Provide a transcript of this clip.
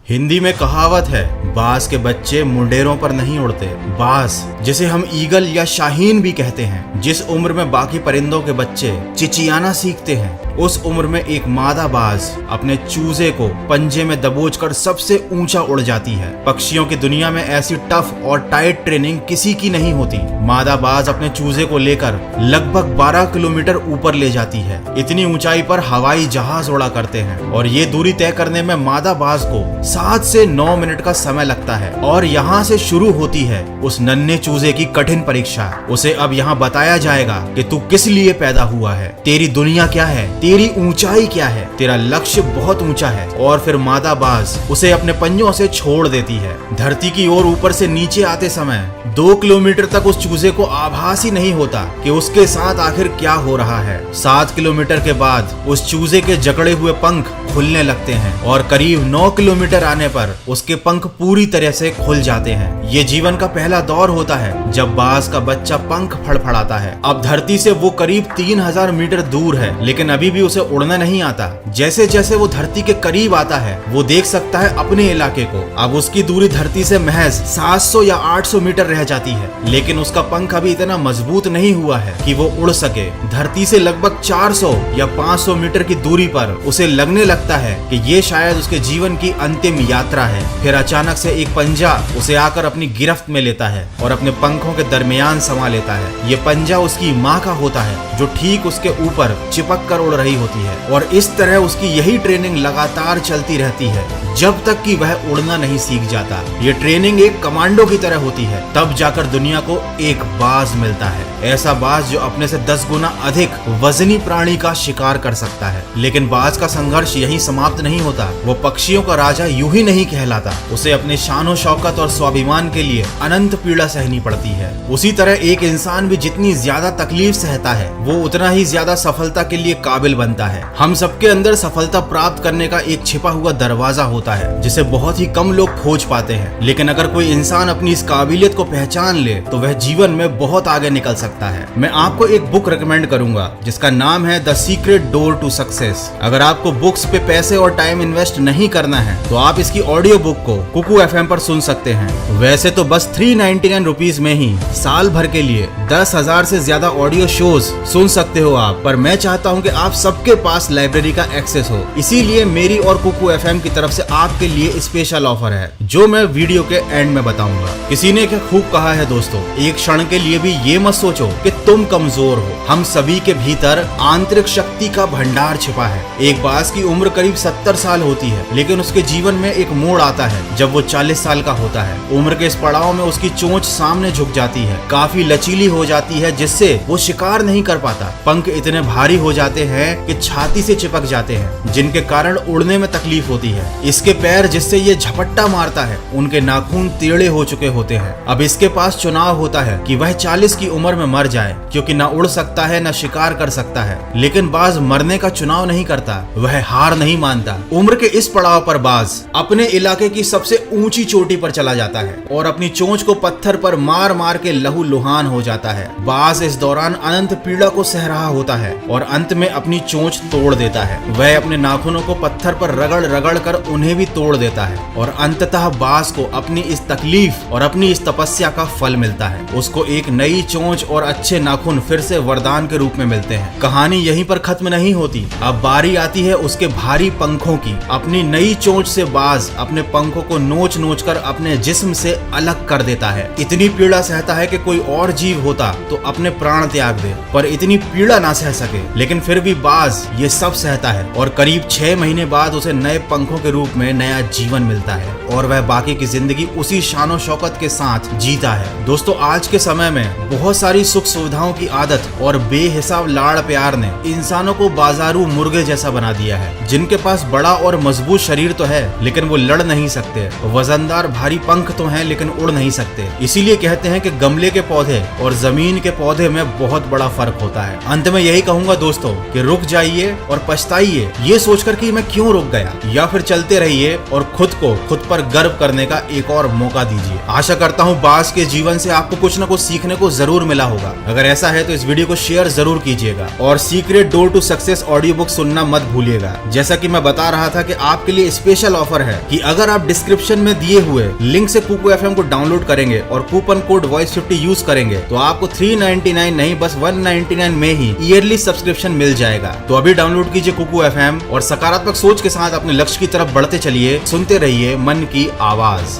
हिंदी में कहावत है, बाज के बच्चे मुंडेरों पर नहीं उड़ते। बाज, जिसे हम ईगल या शाहीन भी कहते हैं, जिस उम्र में बाकी परिंदों के बच्चे चिचियाना सीखते हैं, उस उम्र में एक मादा बाज अपने चूजे को पंजे में दबोचकर सबसे ऊंचा उड़ जाती है। पक्षियों की दुनिया में ऐसी टफ और टाइट ट्रेनिंग किसी की नहीं होती। मादा बाज अपने चूजे को लेकर लगभग 12 किलोमीटर ऊपर ले जाती है। इतनी ऊंचाई पर हवाई जहाज उड़ा करते हैं और ये दूरी तय करने में मादा बाज को 7 से 9 मिनट का समय लगता है। और यहाँ से शुरू होती है उस नन्हे चूजे की कठिन परीक्षा। उसे अब यहाँ बताया जाएगा कि तू किस लिए पैदा हुआ है, तेरी दुनिया क्या है, तेरी ऊंचाई क्या है, तेरा लक्ष्य बहुत ऊंचा है। और फिर मादा बाज उसे अपने पंजों से छोड़ देती है। धरती की ओर ऊपर से नीचे आते समय 2 किलोमीटर तक उस चूजे को आभास ही नहीं होता कि उसके साथ आखिर क्या हो रहा है। 7 किलोमीटर के बाद उस चूजे के जकड़े हुए पंख खुलने लगते हैं और करीब 9 किलोमीटर आने पर उसके पंख पूरी तरह से खुल जाते हैं। ये जीवन का पहला दौर होता है जब बाज का बच्चा पंख फड़फड़ाता है। अब धरती से वो करीब 3000 मीटर दूर है, लेकिन अभी भी उसे उड़ना नहीं आता। जैसे जैसे वो धरती के करीब आता है, वो देख सकता है अपने इलाके को। अब उसकी दूरी धरती से महज 700 या 800 मीटर रह जाती है, लेकिन उसका पंख अभी इतना मजबूत नहीं हुआ है कि वो उड़ सके। धरती से लगभग 400 या 500 मीटर की दूरी पर उसे लगने लगता है कि ये शायद उसके जीवन की अंतिम यात्रा है। फिर अचानक से एक पंजा उसे आकर अपनी गिरफ्त में लेता है और अपने पंखों के दरमियान समा लेता है। ये पंजा उसकी माँ का होता है, जो ठीक उसके ऊपर चिपक कर उड़ रही होती है। और इस तरह उसकी यही ट्रेनिंग लगातार चलती रहती है जब तक कि वह उड़ना नहीं सीख जाता। ये ट्रेनिंग एक कमांडो की तरह होती है। तब जाकर दुनिया को एक बाज मिलता है, ऐसा बाज जो अपने से 10 गुना अधिक वजनी प्राणी का शिकार कर सकता है। लेकिन बाज का संघर्ष यहीं समाप्त नहीं होता। वो पक्षियों का राजा यूं ही नहीं कहलाता। उसे अपने शानो शौकत और स्वाभिमान के लिए अनंत पीड़ा सहनी पड़ती है। उसी तरह एक इंसान भी जितनी ज्यादा तकलीफ सहता है, वो उतना ही ज्यादा सफलता के लिए काबिल बनता है। हम सबके अंदर सफलता प्राप्त करने का एक छिपा हुआ दरवाजा होता है, जिसे बहुत ही कम लोग खोज पाते हैं। लेकिन अगर कोई इंसान अपनी इस काबिलियत को पहचान ले तो वह जीवन में बहुत आगे निकल सकता है। मैं आपको एक बुक रिकमेंड करूंगा जिसका नाम है the secret door to success. अगर आपको बुक्स पे पैसे और टाइम इन्वेस्ट नहीं करना है तो आप इसकी ऑडियो बुक को कुकू FM पर सुन सकते हैं। वैसे तो बस 399 रुपीज में ही साल भर के लिए 10,000 से ज्यादा ऑडियो शोज सुन सकते हो आप। पर मैं चाहता हूं कि आप सबके पास लाइब्रेरी का एक्सेस हो, इसीलिए मेरी और कुकू FM की तरफ से आपके लिए स्पेशल ऑफर है, जो मैं वीडियो के एंड में बताऊंगा। किसी ने क्या खूब कहा है दोस्तों, एक क्षण के लिए भी ये मत सोचो कि तुम कमजोर हो। हम सभी के भीतर आंतरिक शक्ति का भंडार छिपा है। एक बाज की उम्र करीब 70 साल होती है, लेकिन उसके जीवन में एक मोड़ आता है जब वो 40 साल का होता है। उम्र के इस पड़ाव में उसकी चोंच सामने झुक जाती है, काफी लचीली हो जाती है, जिससे वो शिकार नहीं कर पाता। पंख इतने भारी हो जाते हैं कि छाती से चिपक जाते हैं, जिनके कारण उड़ने में तकलीफ होती है। इसके पैर जिससे ये झपट्टा मारता है, उनके नाखून टेढ़े हो चुके होते हैं। अब इसके पास चुनाव होता है कि वह 40 की उम्र में मर जाए, क्योंकि ना उड़ सकता है ना शिकार कर सकता है। लेकिन बाज मरने का चुनाव नहीं करता, वह हार नहीं मानता। उम्र के इस पड़ाव पर बाज अपने इलाके की सबसे ऊंची चोटी पर चला जाता है और अपनी चोंच को पत्थर पर मार मार के लहू लुहान हो जाता है। बाज इस दौरान अनंत पीड़ा को सह रहा होता है और अंत में अपनी चोंच तोड़ देता है। वह अपने नाखूनों को पत्थर पर रगड़ रगड़ कर उन्हें भी तोड़ देता है और अंततः बाज को अपनी इस तकलीफ और अपनी इस तपस्या का फल मिलता है। उसको एक नई चोंच और अच्छे नाखून फिर से वरदान के रूप में मिलते हैं। कहानी यहीं पर खत्म नहीं होती। अब बारी आती है उसके भारी पंखों की। अपनी नई चोंच से बाज अपने पंखों को नोच नोच कर अपने जिस्म से अलग कर देता है। इतनी पीड़ा सहता है कि कोई और जीव होता तो अपने प्राण त्याग दे, पर इतनी पीड़ा ना सह सके। लेकिन फिर भी बाज ये सब सहता है और करीब 6 महीने बाद उसे नए पंखों के रूप में नया जीवन मिलता है और वह बाकी की जिंदगी उसी शानो शौकत के साथ जीता है। दोस्तों, आज के समय में बहुत सारी सुख सुविधाओं की आदत और बेहिसाब लाड़ प्यार ने इंसानों को बाजारू मुर्गे जैसा बना दिया है, जिनके पास बड़ा और मजबूत शरीर तो है लेकिन वो लड़ नहीं सकते, वजनदार भारी पंख तो हैं लेकिन उड़ नहीं सकते। इसीलिए कहते हैं कि गमले के पौधे और जमीन के पौधे में बहुत बड़ा फर्क होता है। अंत में यही कहूंगा दोस्तों कि रुक जाइए और पछताइए ये सोचकर कि मैं क्यों रुक गया, या फिर चलते रहिए और खुद को खुद पर गर्व करने का एक और मौका दीजिए। आशा करता हूँ बाज के जीवन से आपको कुछ न कुछ सीखने को जरूर मिला होगा। अगर ऐसा है तो इस वीडियो को शेयर जरूर कीजिएगा और secret door to success audio book सुनना मत भूलिएगा। जैसा कि मैं बता रहा था कि आपके लिए स्पेशल ऑफर है कि अगर आप डिस्क्रिप्शन में दिए हुए लिंक से कुकू FM को डाउनलोड करेंगे और कूपन कोड वॉइस50 यूज करेंगे तो आपको 399 नहीं बस 199 में ही ईयरली सब्सक्रिप्शन मिल जाएगा। तो अभी डाउनलोड कीजिए कुकू FM और सकारात्मक सोच के साथ अपने लक्ष्य की तरफ बढ़ते चलिए। सुनते रहिए मन की आवाज।